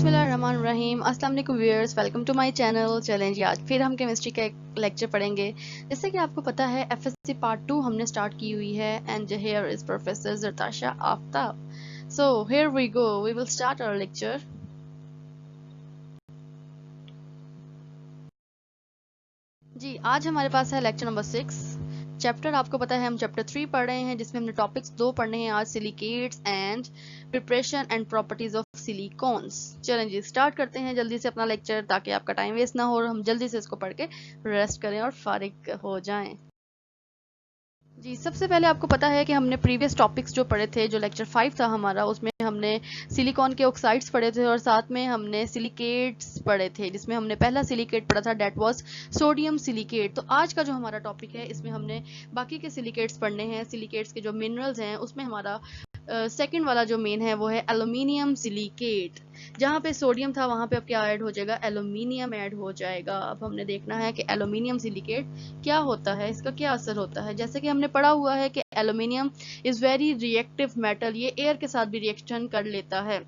बिस्मिल्लाहिर्रहमानिर्रहीम। अस्सलाम वालेकुम viewers, welcome to my channel. Challenge आज फिर हम केमिस्ट्री का एक लेक्चर पढ़ेंगे। जैसे कि आपको पता है एफएससी पार्ट 2 हमने स्टार्ट की हुई है and here is professor Zartasha Aftab. So here we go, we will start our lecture. जी, आज हमारे पास है लेक्चर नंबर 6। चैप्टर आपको पता है हम चैप्टर 3 पढ़ रहे हैं, जिसमें हमने टॉपिक्स 2 पढ़ने हैं आज, silicates and preparation and properties of silicones. चलें जी, स्टार्ट करते हैं जल्दी से अपना लेक्चर, ताकि आपका टाइम वेस्ट ना हो और हम जल्दी से इसको पढ़ के रेस्ट करें और फारिग हो जाएं। जी, सबसे पहले आपको पता है कि हमने प्रीवियस टॉपिक्स जो पढ़े थे, जो लेक्चर 5 था हमारा, उसमें हमने सिलिकॉन के ऑक्साइड्स पढ़े थे और साथ में हमने सिलिकेट्स पढ़े थे, जिसमें हमने पहला सिलिकेट पढ़ा था, डेट वाज सोडियम सिलिकेट। तो आज का जो हमारा टॉपिक है, इसमें हमने बाकी के सिलिकेट्स पढ़ने हैं। सिलिकेट्स के जो मिनरल्स हैं, उसमें हमारा सेकंड वाला जो मेन है वो है एल्यूमिनियम सिलिकेट। जहाँ पे सोडियम था वहाँ पे अब क्या ऐड हो जाएगा, एल्यूमिनियम ऐड हो जाएगा। अब हमने देखना है कि एल्यूमिनियम सिलिकेट क्या होता है, इसका क्या असर होता है। जैसे कि हमने पढ़ा हुआ है कि aluminium is very reactive metal, ये एयर के साथ भी रिएक्शन कर लेता है।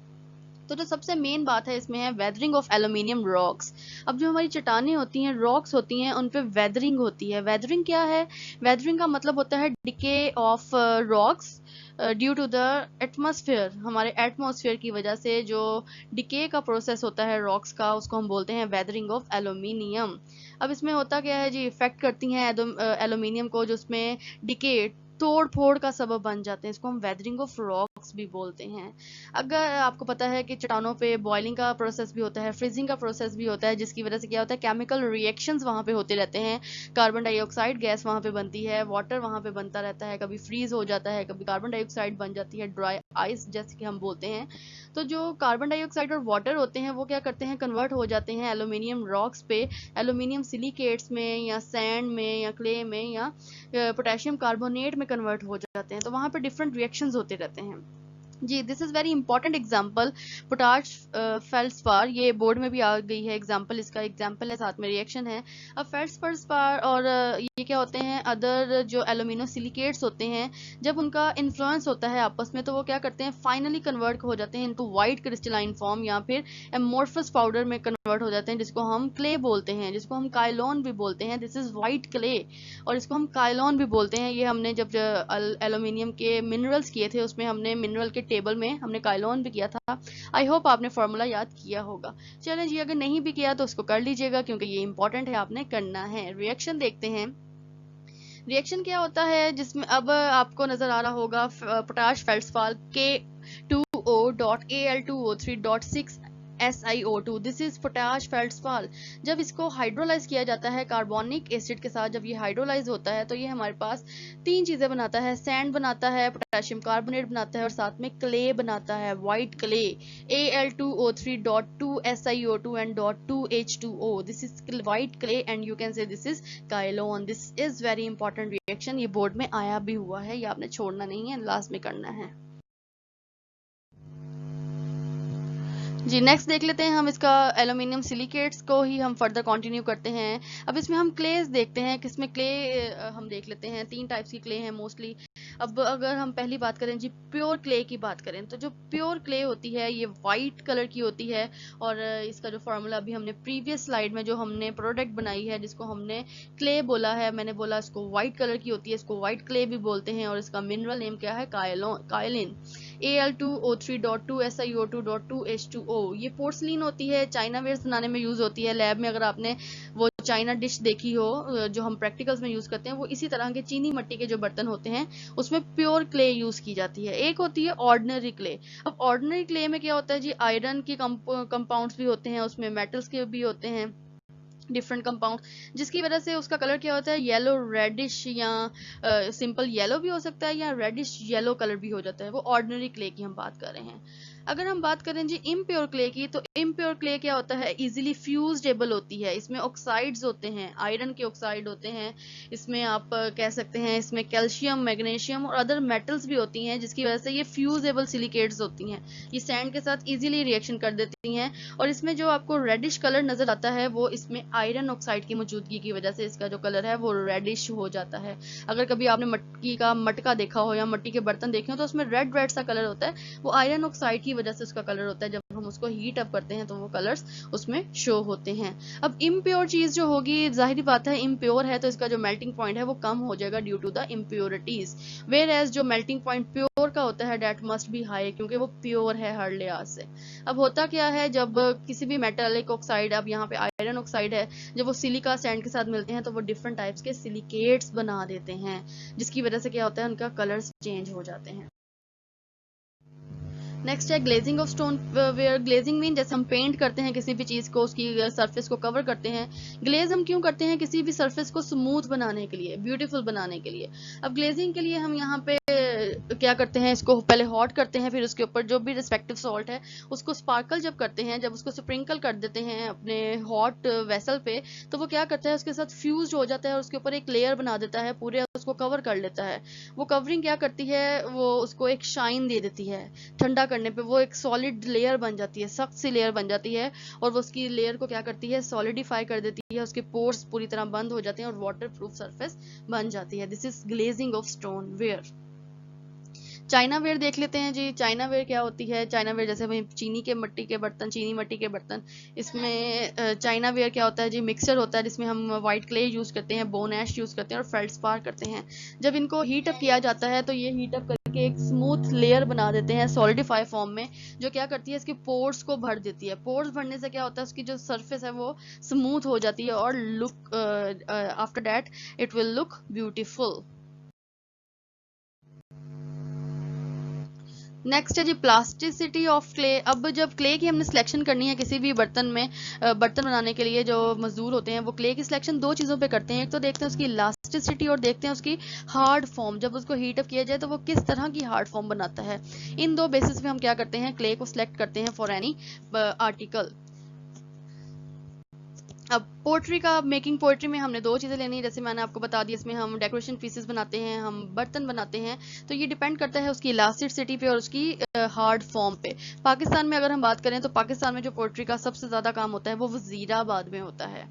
तो जो सबसे मेन बात है इसमें है वेदरिंग ऑफ एल्यूमिनियम रॉक्स। अब जो हमारी चट्टानें होती हैं, रॉक्स होती हैं, उन पे वेदरिंग होती है। वेदरिंग क्या है? वेदरिंग का मतलब होता है decay of rocks due to the atmosphere. हमारे एटमॉस्फेयर की वजह से जो डिके का प्रोसेस होता है रॉक्स का, उसको हम बोलते हैं वेदरिंग ऑफ एल्यूमिनियम। अब इसमें होता क्या है जी, इफेक्ट करती हैं एल्यूमिनियम को, जो उसमें डिके तोड़ फोड़ का सबब बन जाते हैं। इसको हम वेदरिंग ऑफ रॉक्स भी बोलते हैं। अगर आपको पता है कि चट्टानों पे बॉइलिंग का प्रोसेस भी होता है, फ्रीजिंग का प्रोसेस भी होता है, जिसकी वजह से क्या होता है, केमिकल रिएक्शंस वहाँ पे होते रहते हैं। कार्बन डाइऑक्साइड गैस वहाँ पे बनती है, वाटर वहाँ पे बनता रहता है, कभी फ्रीज हो जाता है, कभी कार्बन डाइऑक्साइड बन जाती है, ड्राई आइस जैसे कि हम बोलते हैं। तो जो कार्बन डाइऑक्साइड और वाटर होते हैं, वो क्या करते हैं, कन्वर्ट हो जाते हैं एल्यूमिनियम रॉक्स पे, एल्यूमिनियम सिलिकेट्स में या सैंड में या क्ले में या पोटेशियम कार्बोनेट में कन्वर्ट हो जाते हैं। तो वहाँ पे डिफरेंट रिएक्शंस होते रहते हैं जी। This is very important example, potash feldspar, ये बोर्ड में भी आ गई है एग्जाम्पल, इसका एग्जाम्पल है, साथ में रिएक्शन है। अब फेल्डस्पार और ये क्या होते हैं, अदर जो एल्यूमिनो सिलिकेट्स होते हैं, जब उनका इन्फ्लुएंस होता है आपस में, तो वो क्या करते हैं, फाइनली कन्वर्ट हो जाते हैं इनटू वाइट क्रिस्टलाइन फॉर्म या फिर एमोर्फस पाउडर में कन्वर्ट हो जाते हैं, जिसको हम क्ले बोलते हैं, जिसको हम काइलोन भी बोलते हैं। दिस इज वाइट क्ले और इसको हम काइलोन भी बोलते हैं। ये हमने जब एल्यूमिनियम के मिनरल्स किए थे, उसमें हमने मिनरल के टेबल में हमने काइलोन भी किया था। आई होप आपने फॉर्मूला याद किया होगा। चलें जी, अगर नहीं भी किया तो उसको कर लीजिएगा, क्योंकि ये इंपॉर्टेंट है, आपने करना है। रिएक्शन देखते हैं। रिएक्शन क्या होता है, जिसमें अब आपको नजर आ रहा होगा, potash feldspar K2O.Al2O3.6 SiO2, this is potash feldspar. जब इसको हाइड्रोलाइज किया जाता है कार्बोनिक एसिड के साथ, जब ये हाइड्रोलाइज होता है, तो ये हमारे पास तीन चीजें बनाता है, सैंड बनाता है, पोटेशियम कार्बोनेट बनाता है और साथ में क्ले बनाता है, white clay, Al2O3.2 SiO2 and .2H2O, this is white clay and you can say this is kaolin. This is very important reaction, ये बोर्ड में आया भी हुआ है, ये आपने छोड़ना नहीं है, लास्ट में करना है जी। नेक्स्ट देख लेते हैं हम इसका, एल्यूमिनियम सिलिकेट्स को ही हम फर्दर कंटिन्यू करते हैं। अब इसमें हम क्लेस देखते हैं, किसमें क्ले हम देख लेते हैं। तीन टाइप्स की क्ले हैं मोस्टली। अब अगर हम पहली बात करें जी, प्योर क्ले की बात करें, तो जो प्योर क्ले होती है ये वाइट कलर की होती है। और इसका जो फॉर्मूला अभी हमने प्रीवियस स्लाइड में जो हमने प्रोडक्ट बनाई है, जिसको हमने क्ले बोला है, मैंने बोला इसको वाइट कलर की होती है, इसको वाइट क्ले भी बोलते हैं। और इसका मिनरल नेम क्या है, काइलिन, Al2O3.2 SiO2.2 H2O। ये पोर्सलिन होती है, चाइना वेयर्स बनाने में यूज होती है। लैब में अगर आपने वो चाइना डिश देखी हो, जो हम प्रैक्टिकल्स में यूज करते हैं, वो इसी तरह के चीनी मिट्टी के जो बर्तन होते हैं, उसमें प्योर क्ले यूज की जाती है। एक होती है ऑर्डिनरी क्ले। अब ऑर्डिनरी क्ले में क्या होता है जी, आयरन के कंपाउंड्स भी होते हैं, उसमें मेटल्स के भी होते हैं, डिफरेंट कंपाउंड, जिसकी वजह से उसका कलर क्या होता है, येलो रेडिश, या सिंपल येलो भी हो सकता है या रेडिश येलो कलर भी हो जाता है। वो ऑर्डिनरी क्ले की हम बात कर रहे हैं। अगर हम बात करें जी इम्प्योर क्ले की, तो इम्प्योर क्ले क्या होता है, इजीली फ्यूजेबल होती है। इसमें ऑक्साइड्स होते हैं, आयरन के ऑक्साइड होते हैं, इसमें आप कह सकते हैं इसमें कैल्शियम, मैग्नीशियम और अदर मेटल्स भी होती हैं, जिसकी वजह से ये फ्यूजेबल सिलिकेट्स होती हैं। ये सैंड के साथ इजीली रिएक्शन कर देती हैं। और इसमें जो आपको रेडिश कलर नजर आता है, वो इसमें आयरन ऑक्साइड की मौजूदगी की वजह से इसका जो कलर है वो रेडिश हो जाता है। अगर कभी आपने मटकी का मटका देखा हो या मट्टी के बर्तन देखे हो, तो उसमें रेड रेड सा कलर होता है, वो आयरन ऑक्साइड की वजह से उसका कलर होता है। जब हम उसको हीट अप करते हैं तो वो कलर्स उसमें शो होते हैं। अब इम्प्योर चीज जो होगी, जाहिर बात है इम्प्योर है तो इसका जो मेल्टिंग पॉइंट है वो कम हो जाएगा due to the impurities, whereas जो मेल्टिंग पॉइंट प्योर का होता है डेट मस्ट बी हाई, क्योंकि वो प्योर है हर लिहाज से। अब होता क्या है, जब किसी भी मेटालिक ऑक्साइड, अब यहाँ पे आयरन ऑक्साइड है, जब वो सिलिका सैंड के साथ मिलते हैं तो वो डिफरेंट टाइप्स के सिलिकेट्स बना देते हैं, जिसकी वजह से क्या होता है, उनका कलर्स चेंज हो जाते हैं। नेक्स्ट है glazing of stoneware. Glazing mean जैसे हम पेंट करते हैं किसी भी चीज को, उसकी सरफेस को कवर करते हैं। ग्लेज हम क्यों करते हैं? किसी भी सरफेस को स्मूथ बनाने के लिए, ब्यूटीफुल बनाने के लिए। अब ग्लेजिंग के लिए हम यहाँ पे क्या करते हैं, इसको पहले हॉट करते हैं, फिर उसके ऊपर जो भी रिस्पेक्टिव सॉल्ट है उसको स्पार्कल जब करते हैं, जब उसको स्प्रिंकल कर देते हैं अपने हॉट वेसल पे, तो वो क्या करता है, उसके साथ फ्यूज हो जाता है और उसके ऊपर एक लेयर बना देता है, पूरे उसको कवर कर लेता है। वो कवरिंग क्या करती है, वो उसको एक शाइन दे देती है, ठंडा करने पे वो एक सॉलिड लेयर बन जाती है, सख्त सी लेयर बन जाती है, और वो उसकी लेयर को क्या करती है, सॉलिडिफाई कर देती है, उसके पोर्स पूरी तरह बंद हो जाते हैं और वाटर प्रूफ सरफेस बन जाती है। This is glazing of stoneware. Chinaware देख लेते हैं जी। चाइना वेयर क्या होती है? चाइना वेयर जैसे भाई चीनी के मट्टी के बर्तन, चीनी मट्टी के बर्तन, इसमें चाइना वेयर क्या होता है जी, मिक्सचर होता है जिसमें हम व्हाइट क्ले यूज करते हैं, बोन ऐश यूज करते हैं और फेल्डस्पार करते हैं। जब इनको हीट अप किया जाता है तो ये हीट अप करके एक स्मूथ लेयर बना देते हैं सॉलिडिफाई फॉर्म में, जो क्या करती है, इसके पोर्स को भर देती है। पोर्स भरने से क्या होता है, उसकी जो सरफेस है वो स्मूथ हो जाती है और look after that it will look beautiful. Next है जी प्लास्टिसिटी ऑफ क्ले। अब जब क्ले की हमने सिलेक्शन करनी है किसी भी बर्तन में, बर्तन बनाने के लिए जो मजदूर होते हैं वो क्ले की सिलेक्शन दो चीज़ों पे करते हैं। एक तो देखते हैं उसकी इलास्टिसिटी और देखते हैं उसकी हार्ड फॉर्म। जब उसको हीट अप किया जाए तो वो किस तरह की हार्ड फॉर्म बनाता है। इन दो बेसिस पे हम क्या करते हैं, क्ले को सिलेक्ट करते हैं फॉर एनी आर्टिकल। अब पोएट्री का, मेकिंग पोएट्री में हमने दो चीज़ें लेनी है, जैसे मैंने आपको बता दिया, इसमें हम डेकोरेशन पीसेस बनाते हैं, हम बर्तन बनाते हैं, तो ये डिपेंड करता है उसकी इलास्टिसिटी पे और उसकी हार्ड फॉर्म पे। पाकिस्तान में अगर हम बात करें तो पाकिस्तान में जो पोएट्री का सबसे ज़्यादा काम होता है वो वजीराबाद में होता है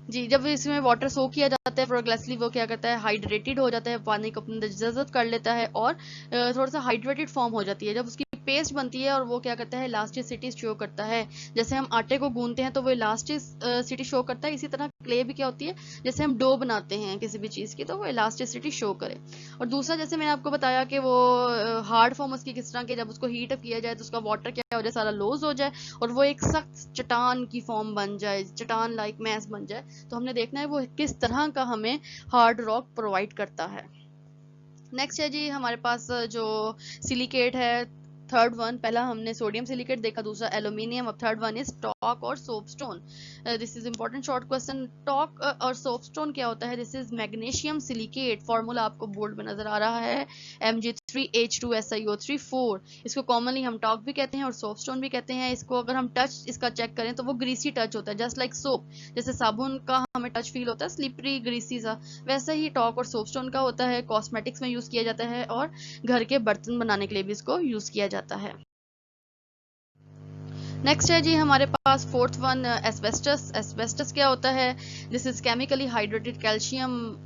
जी। जब इसमें वाटर सोक किया जाता है प्रोग्रेसिवली, वो क्या करता है, हाइड्रेटेड हो जाता है, पानी को अपने अंदर जज़ब कर लेता है और थोड़ा सा हाइड्रेटेड फॉर्म हो जाती है। जब उसकी पेस्ट बनती है और वो क्या करता है, इलास्टिसिटी शो करता है। जैसे हम आटे को गूंथते हैं तो वो इलास्टिसिटी शो करता है, इसी तरह क्ले भी क्या होती है, जैसे हम डो बनाते हैं किसी भी चीज़ की तो वो इलास्टिसिटी शो करे। और दूसरा, जैसे मैंने आपको बताया कि वो हार्ड फॉर्म उसकी किस तरह के, जब उसको हीट अप किया जाए तो उसका वाटर क्या हो जाए, सारा लॉस हो जाए और वो एक सख्त चट्टान की फॉर्म बन जाए, चट्टान लाइक मैस बन जाए। तो हमने देखना है वो किस तरह का हमें हार्ड रॉक प्रोवाइड करता है। नेक्स्ट है जी हमारे पास जो सिलिकेट है, थर्ड वन। पहला हमने सोडियम सिलिकेट देखा, दूसरा एल्यूमिनियम, अब थर्ड वन इज टॉक और soapstone. This is important short question. Talk और सोपस्टोन क्या होता है? This is magnesium silicate. Formula आपको बोर्ड में नजर आ रहा है, Mg3H2SiO3 4। इसको कॉमनली हम टॉक भी कहते हैं और सोपस्टोन भी कहते हैं। इसको अगर हम टच इसका चेक करें तो वो ग्रीसी टच होता है, जस्ट लाइक सोप। जैसे साबुन का हमें टच फील होता है स्लिपरी ग्रीसी सा, वैसे ही टॉक और सोपस्टोन का होता है। कॉस्मेटिक्स में यूज किया जाता है और घर के बर्तन बनाने के लिए भी इसको यूज किया जाता है। नेक्स्ट है जी हमारे पास फोर्थ वन, एस्बेस्टस। एस्बेस्टस क्या होता है? This is chemically hydrated calcium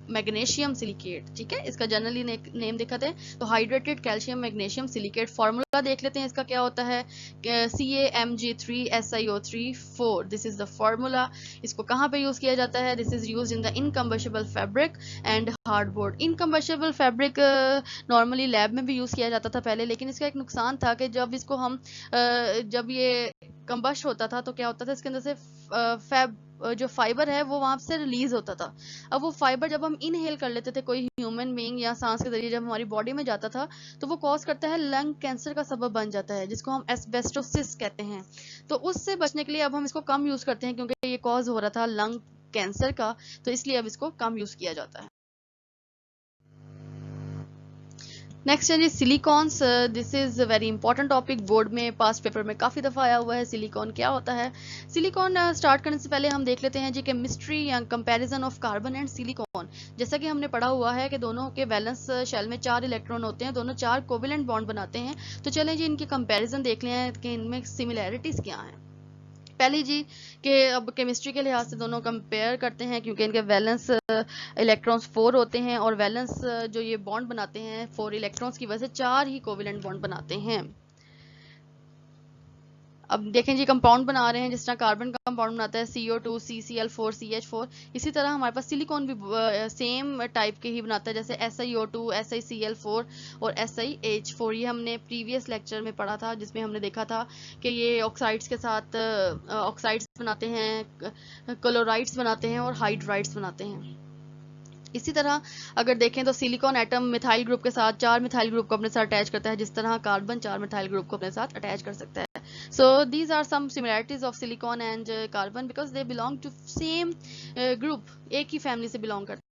magnesium silicate. ठीक है, इसका जनरली नेम देखते हैं तो hydrated calcium magnesium silicate. Formula देख लेते हैं इसका क्या होता है, CaMg3SiO3 4। This is the formula. इसको कहाँ पे यूज किया जाता है? This is use in the incombustible fabric and hardboard. Incombustible fabric normally lab में भी यूज किया जाता था पहले, लेकिन इसका एक नुकसान था कि जब इसको हम जब ये कंबश होता था तो क्या होता था, इसके अंदर से जो फाइबर है वो वहां से रिलीज होता था। अब वो फाइबर जब हम इनहेल कर लेते थे, कोई ह्यूमन बीइंग या सांस के जरिए जब हमारी बॉडी में जाता था तो वो कॉज करता है लंग कैंसर का सबब बन जाता है, जिसको हम एस्बेस्टोसिस कहते हैं। तो उससे बचने के लिए अब हम इसको कम यूज करते हैं, क्योंकि ये कॉज हो रहा था लंग कैंसर का, तो इसलिए अब इसको कम यूज किया जाता है। नेक्स्ट है जी silicones. This is very important topic, board में पास्ट पेपर में काफी दफा आया हुआ है। सिलिकॉन क्या होता है? सिलिकॉन स्टार्ट करने से पहले हम देख लेते हैं जी केमिस्ट्री या comparison of carbon and silicon. जैसा कि हमने पढ़ा हुआ है कि दोनों के वैलेंस शेल में 4 इलेक्ट्रॉन होते हैं, दोनों 4 कोवेलेंट बॉन्ड बनाते हैं। तो चलें जी इनकी कंपैरिजन देख लें कि इनमें सिमिलैरिटीज क्या हैं। पहली जी कि अब केमिस्ट्री के लिहाज से दोनों कंपेयर करते हैं, क्योंकि इनके वैलेंस इलेक्ट्रॉन्स 4 होते हैं और वैलेंस जो ये बॉन्ड बनाते हैं 4 इलेक्ट्रॉन्स की वजह से 4 ही कोवेलेंट बॉन्ड बनाते हैं। अब देखें जी, कंपाउंड बना रहे हैं, जिस तरह कार्बन का कंपाउंड बनाता है CO2 CCl4 CH4, इसी तरह हमारे पास सिलिकॉन भी सेम टाइप के ही बनाता है, जैसे SiO2 SiCl4 और SiH4। ये हमने प्रीवियस लेक्चर में पढ़ा था, जिसमें हमने देखा था कि ये ऑक्साइड्स के साथ ऑक्साइड्स बनाते हैं, क्लोराइड्स बनाते हैं और हाइड्राइड्स बनाते हैं। इसी तरह अगर देखें तो सिलिकॉन एटम मिथाइल ग्रुप के साथ 4 मिथाइल ग्रुप को अपने साथ अटैच करता है, जिस तरह कार्बन 4 मिथाइल ग्रुप को अपने साथ अटैच कर सकता है। So these are some similarities of silicon and carbon because they belong to same group, एक ही फैमिली से बिलोंग करते हैं।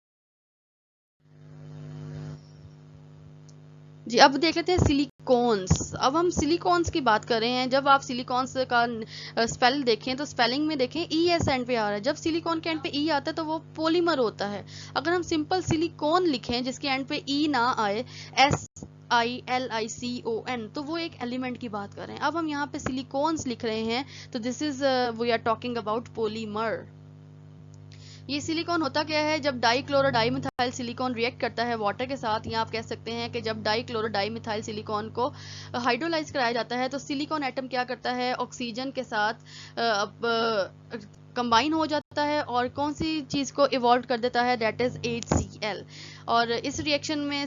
जी, अब देख लेते हैं सिलिकॉन्स। अब हम सिलिकॉन्स की बात कर रहे हैं। जब आप सिलिकॉन्स का स्पेल देखें तो स्पेलिंग में देखें ES एंड पे आ रहा है। जब सिलिकॉन के एंड पे E आता है तो वो पॉलीमर होता है। अगर हम सिंपल सिलिकॉन लिखें जिसके एंड पे E ना आए, SILICON, तो वो एक एलिमेंट की बात कर रहे हैं। अब हम यहाँ पे सिलिकॉन्स लिख रहे हैं तो this is we are talking about polymer. ये सिलिकॉन होता क्या है, जब डाइक्लोरो डाइमिथाइल सिलिकॉन रिएक्ट करता है वाटर के साथ, या आप कह सकते हैं कि जब डाइक्लोरो डाइमिथाइल सिलिकॉन को हाइड्रोलाइज कराया जाता है तो सिलिकॉन एटम क्या करता है, ऑक्सीजन के साथ कंबाइन हो जाता है और कौन सी चीज को इवॉल्व कर देता है, दैट इज HCl। और इस रिएक्शन में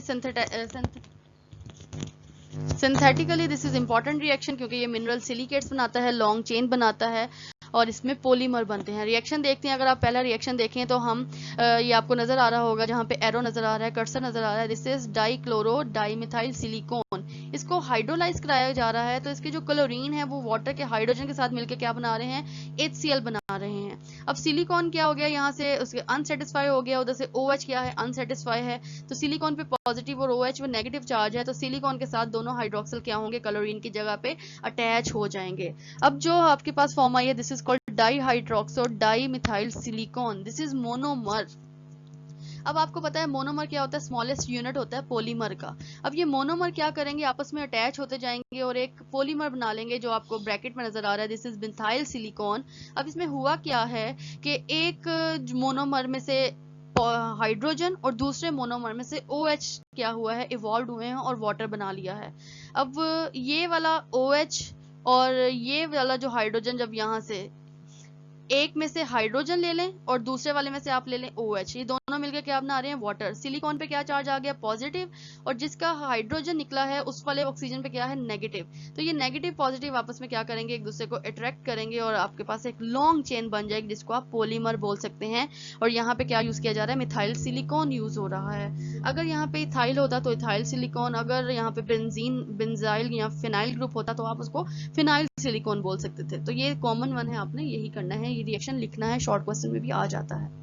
synthetically this is important reaction, क्योंकि ये मिनरल सिलिकेट्स बनाता है, लॉन्ग चेन बनाता है और इसमें पॉलीमर बनते हैं। रिएक्शन देखते हैं। अगर आप पहला रिएक्शन देखें तो हम ये आपको नजर आ रहा होगा, जहाँ पे एरो नजर आ रहा है, कर्सर नजर आ रहा है, this is dichloro dimethyl silicon. इसको हाइड्रोलाइज कराया जा रहा है तो इसके जो क्लोरीन है वो वाटर के हाइड्रोजन के साथ मिलकर क्या बना रहे हैं, HCl बना रहे हैं। अब सिलिकॉन क्या हो गया, यहाँ से उसके अनसेटिस्फाई हो गया, उधर से OH क्या है, अनसेटिस्फाई है, तो सिलिकॉन पे पॉजिटिव और OH में नेगेटिव चार्ज है, तो सिलिकॉन के साथ दोनों हाइड्रोक्सिल क्या होंगे, क्लोरीन की जगह पे अटैच हो जाएंगे। अब जो आपके पास फॉर्म आई है, this is called dihydroxo dimethyl silicon, this is monomer. अब आपको पता है मोनोमर क्या होता है, स्मॉलेस्ट यूनिट होता है पॉलीमर का। अब ये मोनोमर क्या करेंगे, आपस में अटैच होते जाएंगे और एक पॉलीमर बना लेंगे, जो आपको ब्रैकेट में नजर आ रहा है, दिस इज मिथाइल सिलिकॉन। अब इसमें हुआ क्या है कि एक मोनोमर में से हाइड्रोजन और दूसरे मोनोमर में से OH क्या हुआ है, इवॉल्व हुए हैं और वाटर बना लिया है। अब ये वाला OH और ये वाला जो हाइड्रोजन, जब यहाँ से एक में से हाइड्रोजन ले लें और दूसरे वाले में से आप ले लें OH, ये दोनों मिलकर क्या बना रहे हैं, वाटर। सिलिकॉन पे क्या चार्ज आ गया, पॉजिटिव, और जिसका हाइड्रोजन निकला है उस वाले ऑक्सीजन पे क्या है, नेगेटिव। तो ये नेगेटिव पॉजिटिव आपस में क्या करेंगे, एक दूसरे को अट्रैक्ट करेंगे और आपके पास एक लॉन्ग चेन बन जाएगी, जिसको आप पॉलीमर बोल सकते हैं। और यहाँ पे क्या यूज किया जा रहा है, मिथाइल सिलिकॉन यूज हो रहा है। अगर यहाँ पे इथाइल होता तो इथाइल सिलिकॉन, अगर यहाँ पे बेंजाइल या फिनाइल ग्रुप होता तो आप उसको फिनाइल सिलिकॉन बोल सकते थे। तो ये कॉमन वन है, आपने यही करना है, ये रिएक्शन लिखना है, शॉर्ट क्वेश्चन में भी आ जाता है।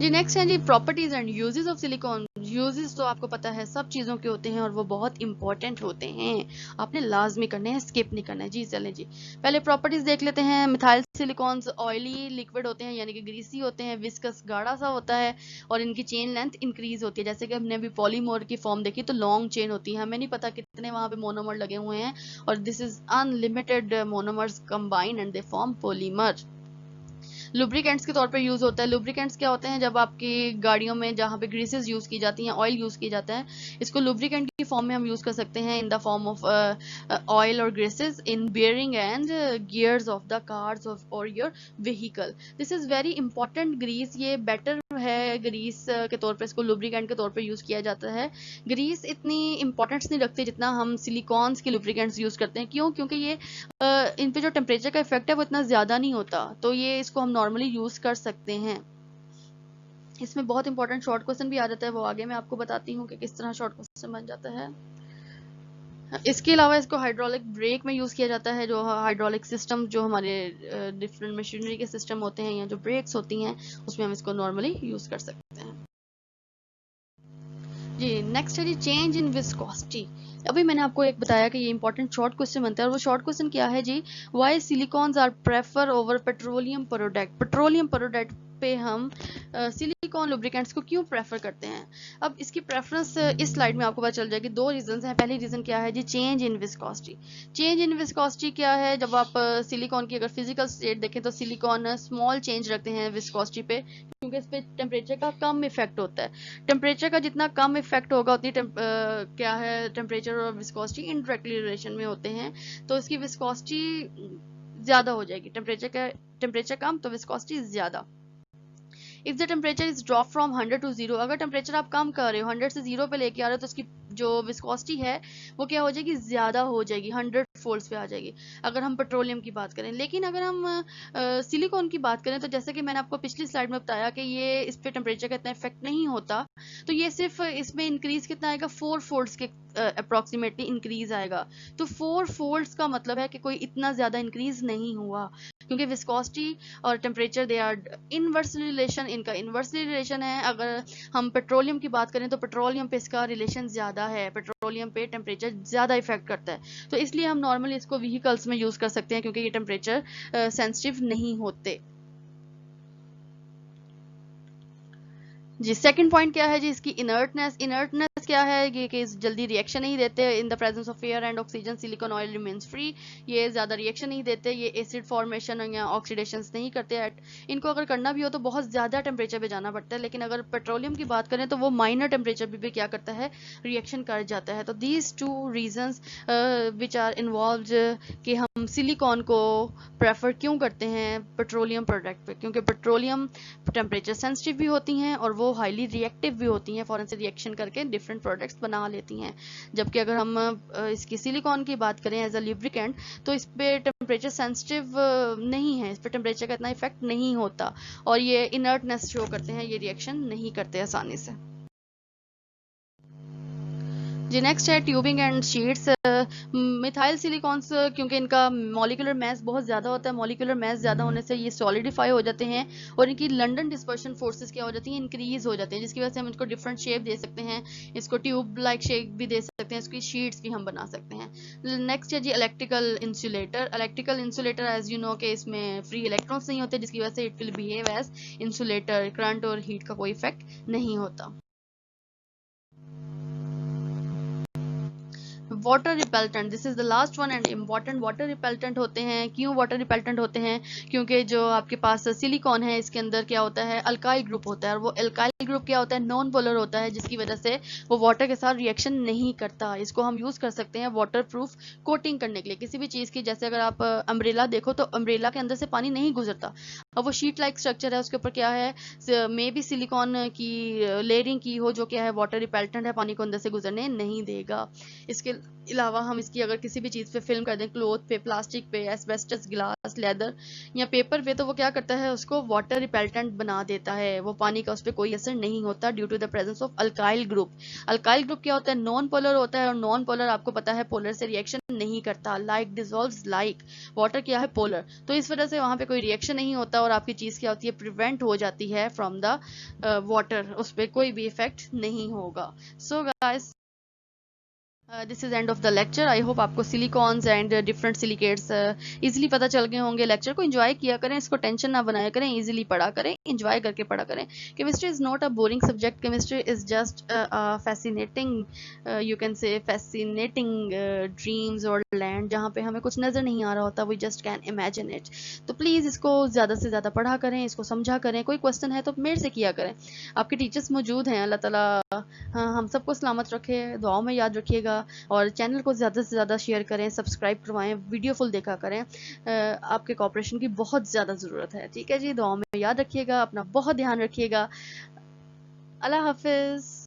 जी नेक्स्ट है जी properties and uses of silicon. Uses तो आपको पता है सब चीजों के होते हैं और वो बहुत इंपॉर्टेंट होते हैं, आपने लाजमी करने हैं, स्किप नहीं करना है। जी चलें जी, पहले प्रॉपर्टीज देख लेते हैं। मिथाइल सिलिकॉन्स ऑयली लिक्विड होते हैं, यानी कि ग्रीसी होते हैं, विस्कस गाढ़ा सा होता है और इनकी चेन लेंथ इंक्रीज होती है। जैसे कि हमने अभी पॉलीमर की फॉर्म देखी तो लॉन्ग चेन होती है, हमें नहीं पता कितने वहां पे मोनोमर लगे हुए हैं, और this is unlimited monomers combine and they form polymer. Lubricants के तौर पे यूज होता है। लुब्रिकेंट्स क्या होते हैं, जब आपकी गाड़ियों में जहाँ पे ग्रीसेस यूज की जाती हैं, ऑयल यूज की जाता है, इसको लुब्रिकेंट की फॉर्म में हम यूज कर सकते हैं in the form of oil और greases in bearing and gears of the cars और your vehicle. This is very important grease, ये बेटर है ग्रीस के तौर पे, इसको लुब्रिकेंट के तौर पे यूज किया जाता है। ग्रीस इतनी इंपॉर्टेंस नहीं रखती जितना हम सिलिकॉन्स के लुब्रिकेंट्स यूज करते हैं। क्यों? क्योंकि ये इन पे जो टेम्परेचर का इफेक्ट है वो इतना ज्यादा नहीं होता, तो ये इसको हम नॉर्मली यूज कर सकते हैं। इसमें बहुत इंपॉर्टेंट शॉर्ट क्वेश्चन भी आ जाता है, वो आगे मैं आपको बताती हूँ कि किस तरह शॉर्ट क्वेश्चन बन जाता है। इसके अलावा इसको हाइड्रोलिक ब्रेक में यूज किया जाता है, जो हाइड्रोलिक सिस्टम जो हमारे डिफरेंट मशीनरी के सिस्टम होते हैं या जो ब्रेक्स होती हैं उसमें हम इसको नॉर्मली यूज कर सकते हैं। जी नेक्स्ट है जी चेंज इन विस्कोसिटी। अभी मैंने आपको एक बताया कि ये इंपॉर्टेंट शॉर्ट क्वेश्चन बनता है, और वो शॉर्ट क्वेश्चन क्या है जी, why silicones are prefer over petroleum product. Petroleum product पे हम सिलिकॉन लुब्रिकेंट्स को क्यों प्रेफर करते हैं। अब इसकी प्रेफरेंस इस स्लाइड में आपको पता चल जाएगी। दो रीजंस हैं। पहली रीजन क्या है जी, change in viscosity. Change in viscosity क्या है, जब आप सिलिकॉन की अगर फिजिकल स्टेट देखें तो सिलिकॉन स्मॉल चेंज रखते हैं विस्कोसिटी पे, क्योंकि इस पे टेम्परेचर का कम इफेक्ट होता है। टेम्परेचर का जितना कम इफेक्ट होगा उतनी क्या है, टेम्परेचर और विस्कोसिटी इनडायरेक्टली रिलेशन में होते हैं, तो इसकी विस्कोसिटी ज्यादा हो जाएगी। टेम्परेचर कम तो विस्कोसिटी ज्यादा। If the temperature is drop from 100 to 0, अगर टेम्परेचर आप कम कर रहे हो, 100 से 0 पे लेके आ रहे हो, तो उसकी जो विस्कोसिटी है वो क्या हो जाएगी, ज्यादा हो जाएगी, 100 फोल्ड्स पे आ जाएगी, अगर हम पेट्रोलियम की बात करें। लेकिन अगर हम सिलिकॉन की बात करें तो जैसे कि मैंने आपको पिछली स्लाइड में बताया कि ये इस पे टेम्परेचर का इतना इफेक्ट नहीं होता, तो ये सिर्फ इसमें इंक्रीज कितना आएगा, 4 फोल्ड्स के अप्रोक्सीमेटली इंक्रीज आएगा। तो 4 फोल्ड्स का मतलब है कि कोई इतना ज्यादा इंक्रीज नहीं हुआ, क्योंकि विस्कोसिटी और temperature they are inversely relation, इनका इनवर्सली रिलेशन है। अगर हम पेट्रोलियम की बात करें तो पेट्रोलियम पे इसका रिलेशन ज्यादा है, पेट्रोलियम पे टेम्परेचर ज्यादा इफेक्ट करता है, तो इसलिए हम नॉर्मली इसको व्हीकल्स में यूज कर सकते हैं, क्योंकि ये टेम्परेचर सेंसिटिव नहीं होते जी। सेकंड पॉइंट क्या है जी, इसकी इनर्टनेस। इनर्टनेस क्या है, ये कि जल्दी रिएक्शन नहीं देते। In the presence of air and oxygen silicon oil remains free. ये ज्यादा रिएक्शन नहीं देते, ये एसिड फॉर्मेशन या ऑक्सीडेशन नहीं करते। इनको अगर करना भी हो तो बहुत ज्यादा टेम्परेचर पे जाना पड़ता है। लेकिन अगर पेट्रोलियम की बात करें तो वो माइनर टेम्परेचर पे भी क्या करता है, रिएक्शन कर जाता है। तो these two reasons which are involve कि हम सिलिकॉन को प्रेफर क्यों करते हैं पेट्रोलियम प्रोडक्ट पे, क्योंकि पेट्रोलियम टेम्परेचर सेंसिटिव भी होती हैं और वो हाईली रिएक्टिव भी होती हैं, फौरन से रिएक्शन करके डिफरेंट प्रोडक्ट्स बना लेती हैं। जबकि अगर हम इसकी सिलिकॉन की बात करें एज अ लुब्रिकेंट, तो इस पे टेम्परेचर सेंसिटिव नहीं है, इस पे टेम्परेचर का इतना इफेक्ट नहीं होता, और ये इनर्टनेस शो करते हैं, ये रिएक्शन नहीं करते आसानी से जी। नेक्स्ट है tubing and sheets. Methyl silicones, क्योंकि इनका मॉलिक्यूलर मास बहुत ज़्यादा होता है, मॉलिक्यूलर मास ज़्यादा होने से ये सॉलिडिफाई हो जाते हैं और इनकी लंडन डिस्पर्शन फोर्सेस क्या हो जाती हैं, इंक्रीज हो जाते हैं, जिसकी वजह से हम इसको डिफरेंट शेप दे सकते हैं, इसको ट्यूब लाइक शेप भी दे सकते हैं, इसकी शीट्स भी हम बना सकते हैं। नेक्स्ट है जी electrical insulator. Electrical insulator as you know कि इसमें फ्री इलेक्ट्रॉन्स नहीं होते, जिसकी वजह से it will behave as insulator, current और हीट का कोई इफेक्ट नहीं होता। Water repellent, this is the last one and important. Water repellent होते हैं, क्यों वाटर रिपेल्टेंट होते हैं, क्योंकि जो आपके पास सिलिकॉन है इसके अंदर क्या होता है, अल्काइल ग्रुप होता है, और वो अल्काइल ग्रुप क्या होता है, नॉन पोलर होता है, जिसकी वजह से वो वाटर के साथ रिएक्शन नहीं करता। इसको हम यूज कर सकते हैं वाटर प्रूफ कोटिंग करने के लिए किसी भी चीज की। जैसे अगर आप अम्ब्रेला देखो तो अम्ब्रेला के अंदर से पानी नहीं गुजरता, अब वो शीट लाइक स्ट्रक्चर है, उसके ऊपर क्या है, मे बी सिलिकॉन की लेयरिंग की हो, जो क्या है वाटर रिपेल्टेंट है, पानी को अंदर से गुजरने नहीं देगा। इसके अलावा हम इसकी अगर किसी भी चीज़ पे फिल्म कर दें, क्लोथ पे, प्लास्टिक पे, एस्बेस्टस, ग्लास, लेदर या पेपर पे, तो वो क्या करता है, उसको वाटर रिपेल्टेंट बना देता है, वो पानी का उस पर कोई असर नहीं होता due to the presence of alkyl group. Alkyl group क्या होता है, नॉन पोलर होता है, और नॉन पोलर आपको पता है पोलर से रिएक्शन नहीं करता, लाइक डिजोल्व्स लाइक। वाटर क्या है, पोलर, तो इस वजह से वहां पे कोई रिएक्शन नहीं होता और आपकी चीज़ क्या होती है, प्रिवेंट हो जाती है फ्रॉम द वाटर, उस पर कोई भी इफेक्ट नहीं होगा। So guys, this is end of the lecture. I hope आपको silicones and different silicates easily पता चल गए होंगे। लेक्चर को एंजॉय किया करें, इसको टेंशन ना बनाया करें, इजीली पढ़ा करें, एंजॉय करके पढ़ा करें। Chemistry is not a boring subject, chemistry is just fascinating, you can say fascinating dreams और लैंड, जहाँ पे हमें कुछ नजर नहीं आ रहा होता, we just can imagine it. तो प्लीज इसको ज्यादा से ज्यादा पढ़ा करें, इसको समझा करें। कोई क्वेश्चन है तो मेरे से किया करें, आपके टीचर्स मौजूद हैं। अल्लाह ताला हम सबको सलामत रखे, दुआओं में याद रखिएगा, और चैनल को ज़्यादा से ज़्यादा शेयर करें, सब्सक्राइब करवाएं, वीडियो फुल देखा करें। आपके कोऑपरेशन की बहुत ज़्यादा ज़रूरत है। ठीक है जी, दुआओं में याद रखिएगा, अपना बहुत ध्यान रखिएगा। अल्लाह हाफिज़।